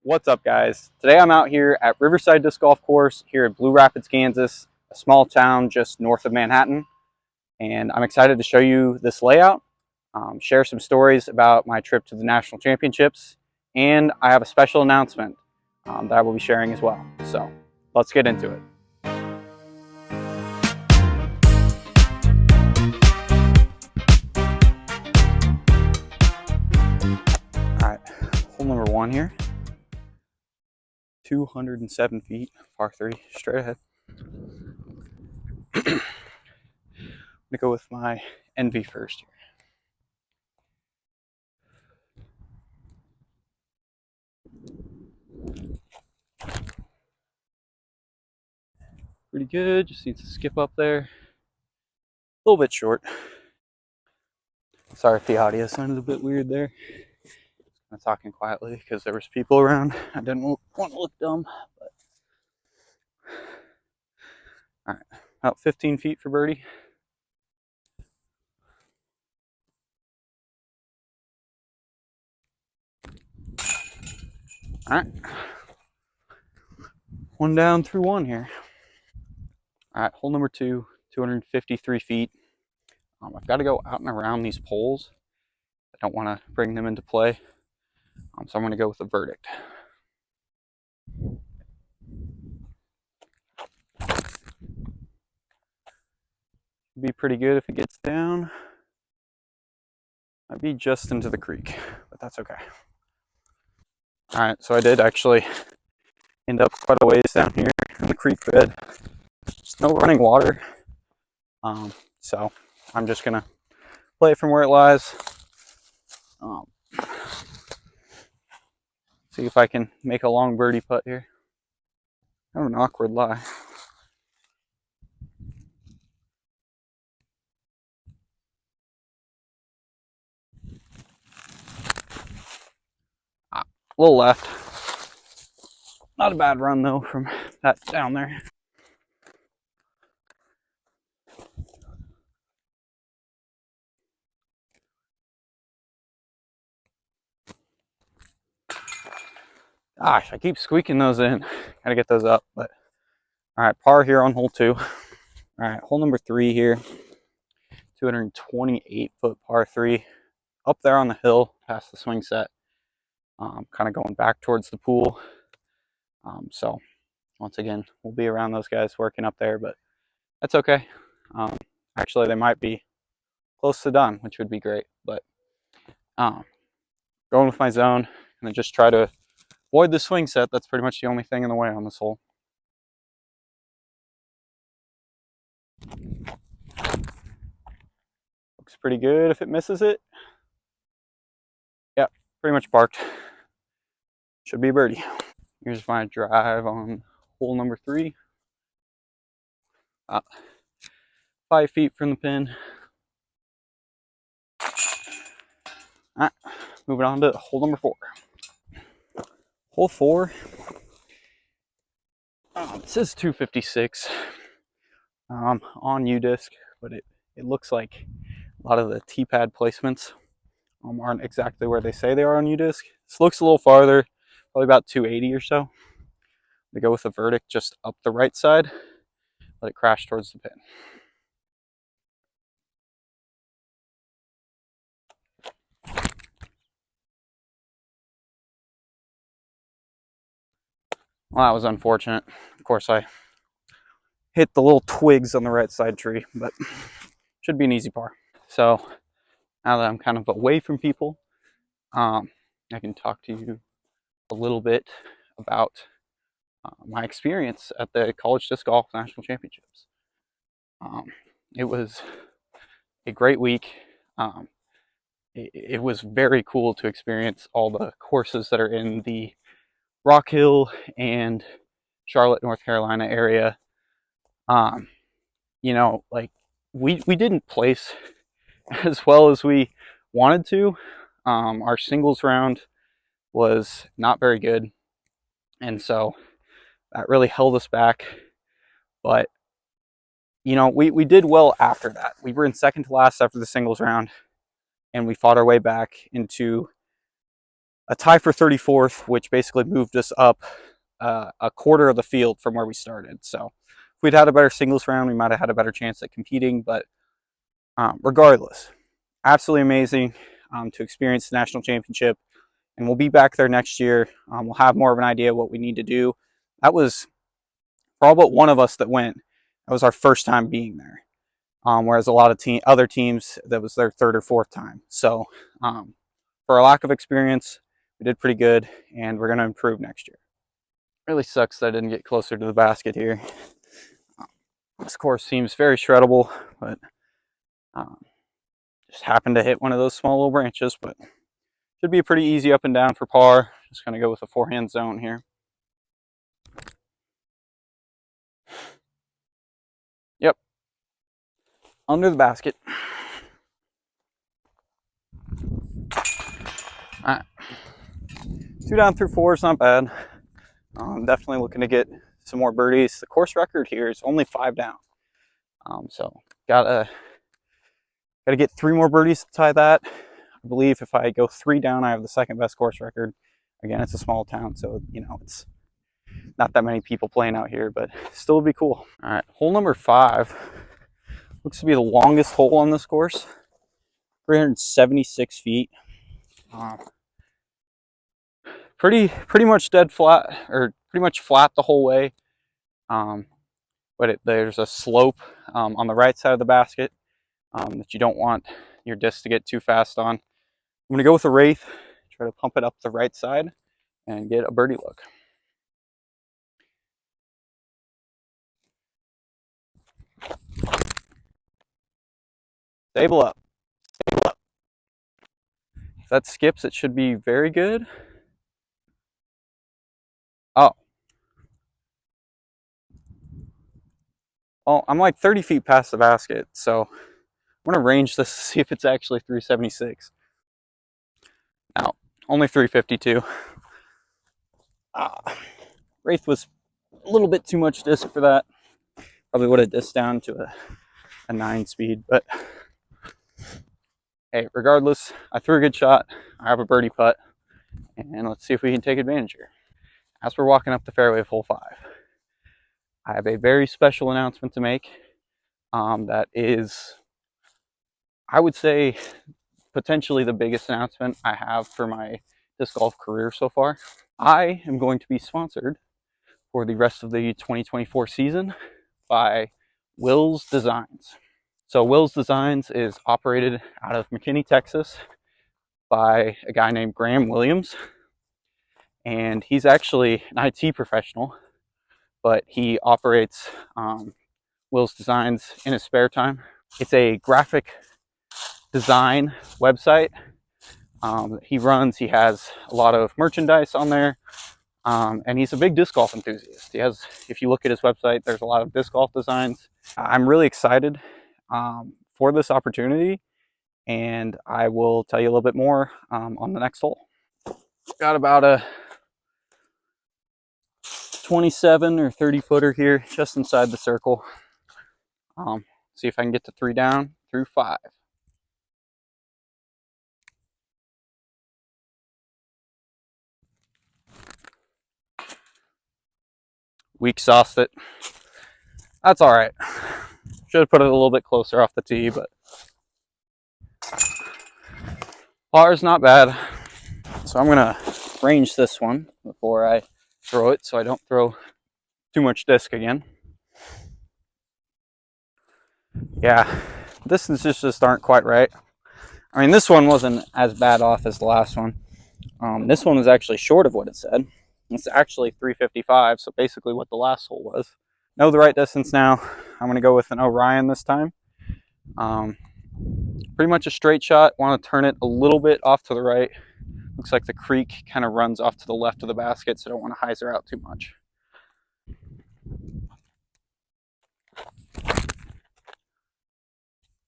What's up, guys? Today I'm out here at Riverside Disc Golf Course here in Blue Rapids, Kansas, a small town just north of Manhattan. And I'm excited to show you this layout, share some stories about my trip to the national championships, and I have a special announcement that I will be sharing as well. So let's get into it. All right, hole number one here, 207 feet, par three, straight ahead. I'm gonna go with my NV first here. Pretty good, just needs to skip up there. A little bit short. Sorry if the audio sounded a bit weird there. I'm talking quietly because there was people around. I didn't want to look dumb. But... All right, about 15 feet for birdie. All right, one down through one here. All right, hole number two, 253 feet. I've got to go out and around these poles. I don't want to bring them into play, so I'm going to go with a verdict. Be pretty good if it gets down. Might be just into the creek, but that's okay. All right, so I did actually end up quite a ways down here in the creek bed. There's no running water, so I'm just gonna play it from where it lies. See if I can make a long birdie putt here. Kind of an awkward lie. A little left. Not a bad run though from that down there. Gosh, I keep squeaking those in. Gotta get those up. But all right, par here on hole two. All right, hole number three here. 228-foot par three. Up there on the hill, past the swing set. Kind of going back towards the pool. So once again, we'll be around those guys working up there, but that's okay. Actually, they might be close to done, which would be great. But going with my zone and then just try to avoid the swing set. That's pretty much the only thing in the way on this hole. Looks pretty good if it misses it. Yep, pretty much parked. Should be a birdie. Here's my drive on hole number three. 5 feet from the pin. All right, moving on to hole number four. Hole four. This is 256 on U-disc, but it looks like a lot of the T-pad placements aren't exactly where they say they are on U-disc. This looks a little farther, probably about 280 or so. We go with a verdict just up the right side, let it crash towards the pin. Well, that was unfortunate. Of course, I hit the little twigs on the right side tree, but should be an easy par. So now that I'm kind of away from people, I can talk to you a little bit about my experience at the College Disc Golf National Championships. It was a great week. It was very cool to experience all the courses that are in the Rock Hill and Charlotte, North Carolina area. You know, like we didn't place as well as we wanted to. Our singles round was not very good, and so that really held us back. But you know, we did well after that. We were in second to last after the singles round, and we fought our way back into a tie for 34th, which basically moved us up a quarter of the field from where we started. So if we'd had a better singles round, we might have had a better chance at competing. But regardless, absolutely amazing to experience the national championship. And we'll be back there next year. We'll have more of an idea what we need to do. That was for all but one of us that went. That was our first time being there. Whereas a lot of other teams, that was their third or fourth time. So for our lack of experience, we did pretty good, and we're going to improve next year. Really sucks that I didn't get closer to the basket here. This course seems very shreddable, but just happened to hit one of those small little branches, but should be a pretty easy up and down for par. Just going to go with a forehand zone here. Yep. Under the basket. All right. 2 down through 4 is not bad. I'm definitely looking to get some more birdies. The course record here is only 5 down. So gotta get 3 more birdies to tie that. I believe if I go 3 down, I have the second best course record. Again, it's a small town, so it's not that many people playing out here, but still would be cool. All right, hole number 5 looks to be the longest hole on this course, 376 feet. Pretty much dead flat, or pretty much flat the whole way. But there's a slope on the right side of the basket that you don't want your disc to get too fast on. I'm gonna go with a Wraith, try to pump it up the right side and get a birdie look. Stable up. Stable up. If that skips, it should be very good. Oh. Well, I'm like 30 feet past the basket, so I'm gonna range this to see if it's actually 376. Now, only 352. Wraith was a little bit too much disc for that. Probably would have disced down to a 9 speed, but hey, regardless, I threw a good shot. I have a birdie putt, and let's see if we can take advantage here. As we're walking up the fairway of hole 5, I have a very special announcement to make that is, I would say, potentially the biggest announcement I have for my disc golf career so far. I am going to be sponsored for the rest of the 2024 season by Will's Designs. So Will's Designs is operated out of McKinney, Texas by a guy named Graham Williams. And he's actually an IT professional, but he operates Will's Designs in his spare time. It's a graphic design website. He has a lot of merchandise on there. And he's a big disc golf enthusiast. If you look at his website, there's a lot of disc golf designs. I'm really excited for this opportunity, and I will tell you a little bit more on the next hole. Got about a 27 or 30 footer here, just inside the circle. See if I can get to 3 down through 5. Weak sauced it. That's all right. Should have put it a little bit closer off the tee, but par is not bad. So I'm gonna range this one before I throw it, so I don't throw too much disc again. Yeah, distances just aren't quite right. I mean, this one wasn't as bad off as the last one. This one was actually short of what it said. It's actually 355, so basically what the last hole was. Know the right distance now. I'm going to go with an Orion this time. Pretty much a straight shot. Want to turn it a little bit off to the right. Looks like the creek kind of runs off to the left of the basket, so I don't want to hyzer out too much.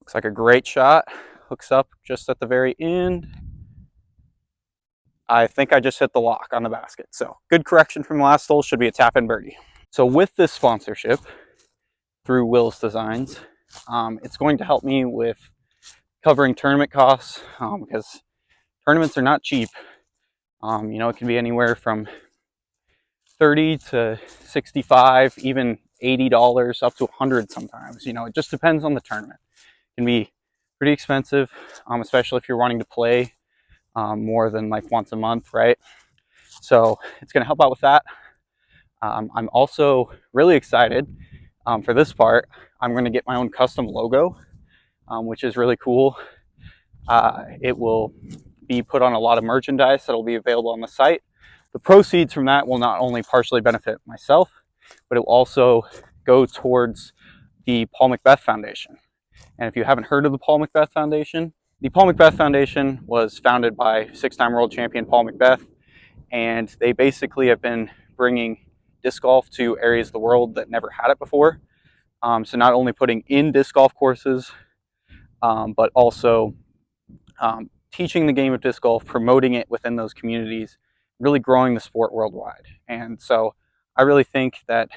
Looks like a great shot. Hooks up just at the very end. I think I just hit the lock on the basket. So good correction from the last hole. Should be a tap-in birdie. So with this sponsorship through Will's Designs, it's going to help me with covering tournament costs because tournaments are not cheap. You know, it can be anywhere from 30 to 65, even $80 up to 100 sometimes. You know, it just depends on the tournament. It can be pretty expensive, especially if you're wanting to play more than like once a month, right? So it's going to help out with that. I'm also really excited for this part. I'm going to get my own custom logo, which is really cool. It will be put on a lot of merchandise that will be available on the site. The proceeds from that will not only partially benefit myself, but it will also go towards the Paul Macbeth Foundation. And if you haven't heard of the Paul Macbeth Foundation, the Paul Macbeth Foundation was founded by six-time world champion Paul Macbeth, and they basically have been bringing disc golf to areas of the world that never had it before. So not only putting in disc golf courses, but also teaching the game of disc golf, promoting it within those communities, really growing the sport worldwide. And so I really think that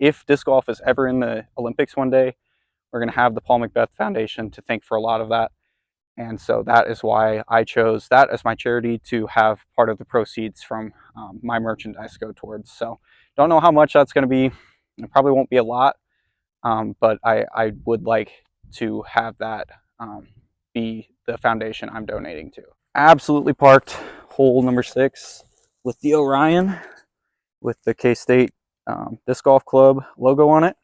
if disc golf is ever in the Olympics one day, we're going to have the Paul Macbeth Foundation to thank for a lot of that. And so that is why I chose that as my charity to have part of the proceeds from my merchandise go towards. So don't know how much that's going to be. It probably won't be a lot, but I would like to have that be the foundation I'm donating to. Absolutely parked hole number 6 with the Orion with the K-State Disc Golf Club logo on it.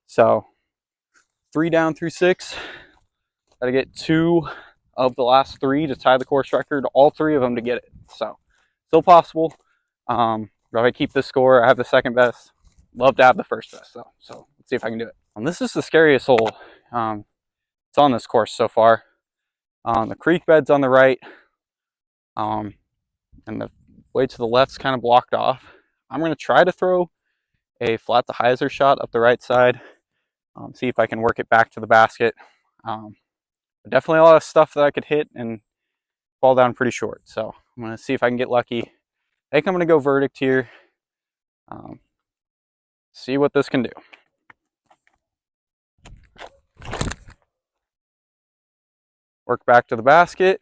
So 3 down through 6. Got to get 2 of the last 3 to tie the course record, all 3 of them to get it. So still possible. If I keep this score, I have the second best. Love to have the first best though. So let's see if I can do it. And this is the scariest hole. It's on this course so far. The creek bed's on the right, and the way to the left's kind of blocked off. I'm going to try to throw a flat to hyzer shot up the right side, see if I can work it back to the basket. Definitely a lot of stuff that I could hit and fall down pretty short. So I'm going to see if I can get lucky. I think I'm going to go verdict here. See what this can do. Work back to the basket.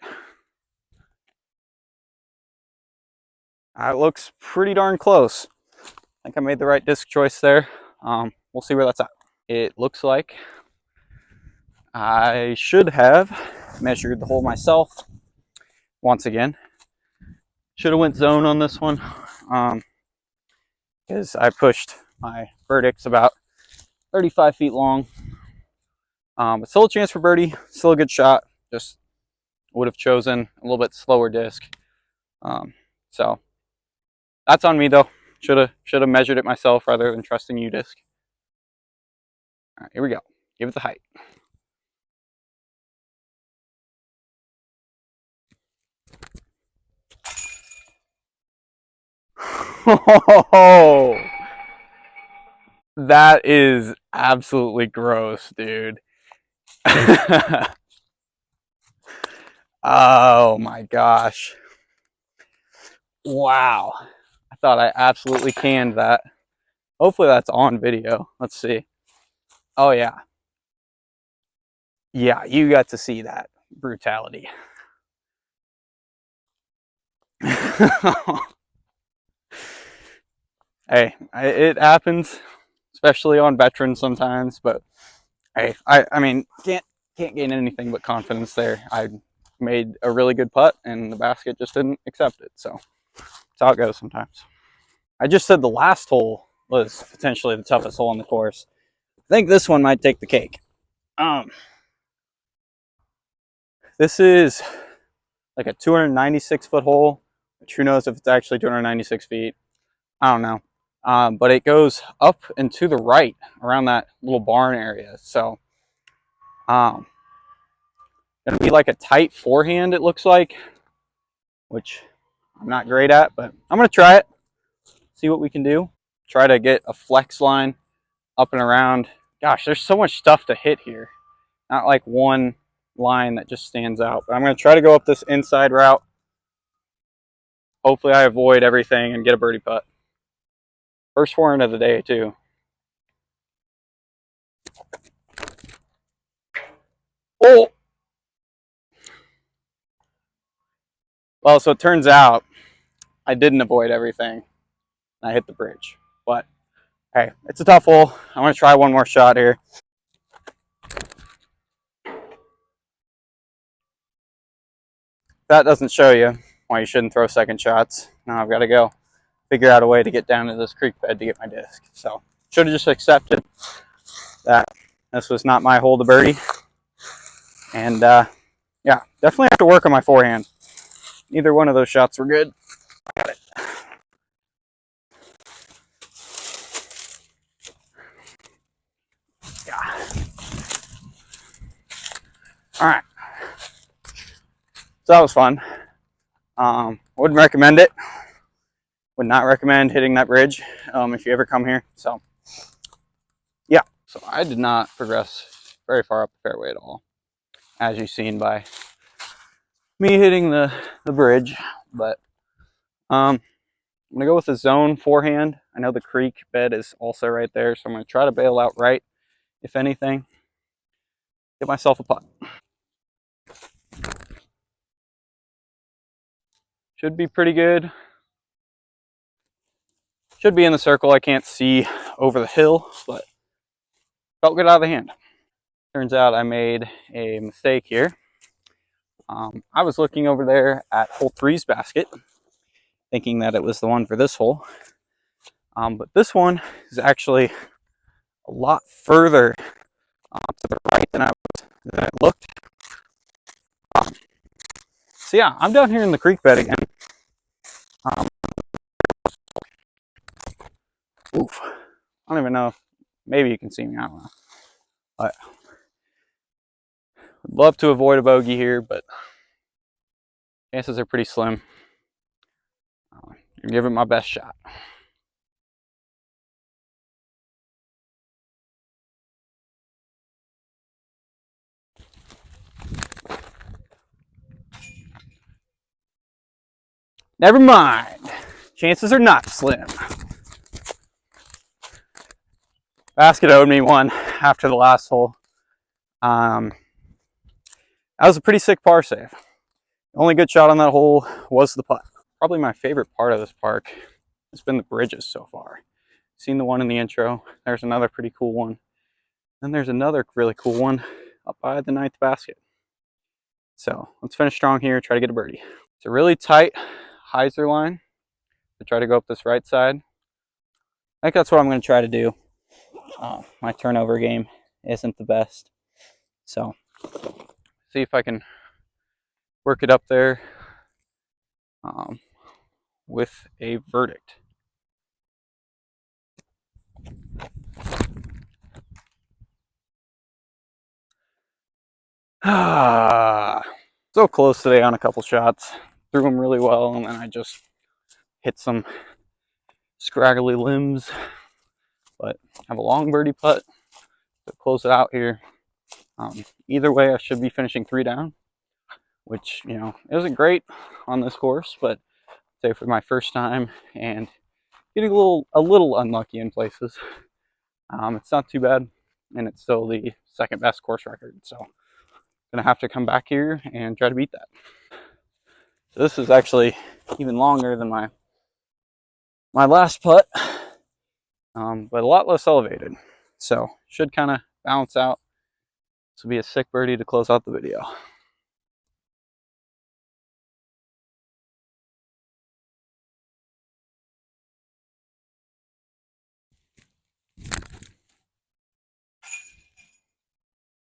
That looks pretty darn close. I think I made the right disc choice there. We'll see where that's at. It looks like I should have measured the hole myself once again. Should have went zone on this one, because I pushed my verdicts about 35 feet long. But still a chance for birdie, still a good shot. Just would have chosen a little bit slower disc. So that's on me though. Should have measured it myself rather than trusting you, disc. All right, here we go. Give it the height. Oh, that is absolutely gross, dude. Oh my gosh. Wow. I thought I absolutely canned that. Hopefully that's on video. Let's see. Oh yeah. Yeah, you got to see that brutality. Hey, it happens, especially on veterans sometimes, but hey, I mean, can't gain anything but confidence there. I made a really good putt and the basket just didn't accept it. So that's how it goes sometimes. I just said the last hole was potentially the toughest hole on the course. I think this one might take the cake. This is like a 296-foot hole, which who knows if it's actually 296 feet. I don't know. But it goes up and to the right around that little barn area. So gonna be like a tight forehand, it looks like, which I'm not great at, but I'm gonna try it, see what we can do. Try to get a flex line up and around. Gosh, there's so much stuff to hit here. Not like one line that just stands out. But I'm gonna try to go up this inside route. Hopefully I avoid everything and get a birdie putt. First forehand of the day too. Oh! Well, so it turns out I didn't avoid everything. I hit the bridge. But hey, it's a tough hole. I'm going to try one more shot here. That doesn't show you why you shouldn't throw second shots. Now I've got to go figure out a way to get down to this creek bed to get my disc. So should have just accepted that this was not my hole to birdie. And yeah, definitely have to work on my forehand. Neither one of those shots were good. I got it. Yeah. All right. So that was fun. Wouldn't recommend it. Would not recommend hitting that bridge if you ever come here. So yeah. So I did not progress very far up the fairway at all, as you've seen by me hitting the bridge. But I'm gonna go with a zone forehand. I know the creek bed is also right there, so I'm gonna try to bail out right, if anything. Get myself a putt. Should be pretty good. Should be in the circle. I can't see over the hill, but felt good out of the hand. Turns out I made a mistake here. I was looking over there at hole 3's basket, thinking that it was the one for this hole. But this one is actually a lot further to the right than I looked. So yeah, I'm down here in the creek bed again. Oof. I don't even know. Maybe you can see me. I don't know. But would love to avoid a bogey here, but chances are pretty slim. Give it my best shot. Never mind. Chances are not slim. Basket owed me one after the last hole. That was a pretty sick par save. The only good shot on that hole was the putt. Probably my favorite part of this park has been the bridges so far. Seen the one in the intro. There's another pretty cool one. Then there's another really cool one up by the 9th basket. So let's finish strong here, try to get a birdie. It's a really tight hyzer line to try to go up this right side. I think that's what I'm going to try to do. My turnover game isn't the best. So see if I can work it up there with a verdict. So close today on a couple shots. Threw them really well, and then I just hit some scraggly limbs. But I have a long birdie putt to close it out here. Either way, I should be finishing 3 down, which, you know, isn't great on this course, but say for my first time and getting a little unlucky in places. It's not too bad, and it's still the 2nd best course record. So gonna have to come back here and try to beat that. So this is actually even longer than my last putt, but a lot less elevated. So should kind of balance out. This will be a sick birdie to close out the video.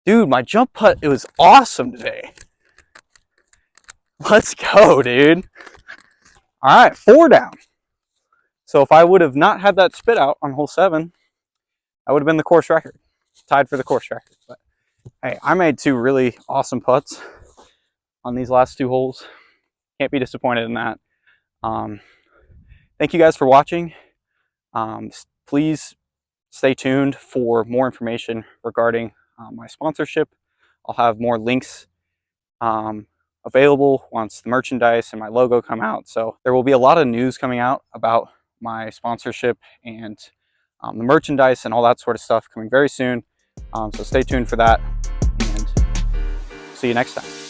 Dude, my jump putt, it was awesome today. Let's go, dude. All right, 4 down. So if I would have not had that spit out on hole 7, I would have been the course record, tied for the course record. But hey, I made 2 really awesome putts on these last 2 holes. Can't be disappointed in that. Thank you guys for watching. Please stay tuned for more information regarding my sponsorship. I'll have more links available once the merchandise and my logo come out. So there will be a lot of news coming out about my sponsorship and the merchandise and all that sort of stuff coming very soon. So stay tuned for that, and see you next time.